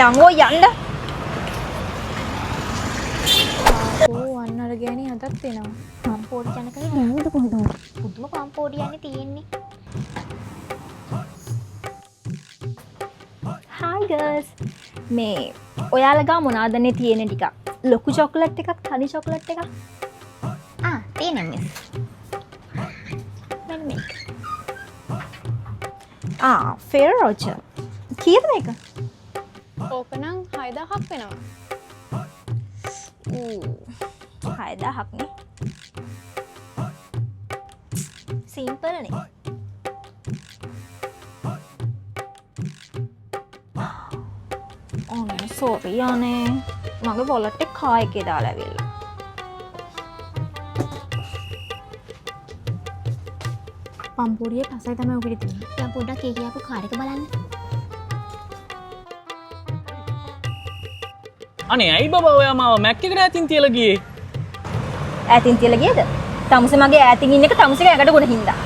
යංගෝ යන්න. ඕ අන්න අර ගෑණි හදත් එනවා. පම්පෝඩි යනකනේ නෑනේද කොහෙද? පුදුම පම්පෝඩි යන්නේ තියෙන්නේ. Hi girls. මේ ඔයාලා ගා මොනවද නේ තියෙන්නේ ටිකක්? ලොකු චොක්ලට් එකක්, තනි චොක්ලට් එකක්. තියෙනවා මිස්. මෙන්න මේක. ෆෙරෝචර්. කීයද මේක? ඕකනම් 6000ක් වෙනවා. 6000ක් නේ. සිම්පල් නේ. සෝරි අනේ. මගේ වොලට් එක කා එකේ දාලා ඇවිල්ලා. පම්පූරියේ පසයි තමයි ඔකට තියෙන්නේ. දැන් පොඩ්ඩක් ඒ කියපු කාර් එක බලන්න. අනේ ඇයි බබා ඔයා මාව මැක් එකට ඈතින් තියලා ගියේ? ඈතින් තියලා ගියද? තමුසේ මගේ ඈතින් ඉන්න එක තමුසේගේ ඇඟට ගොඩ හින්දා.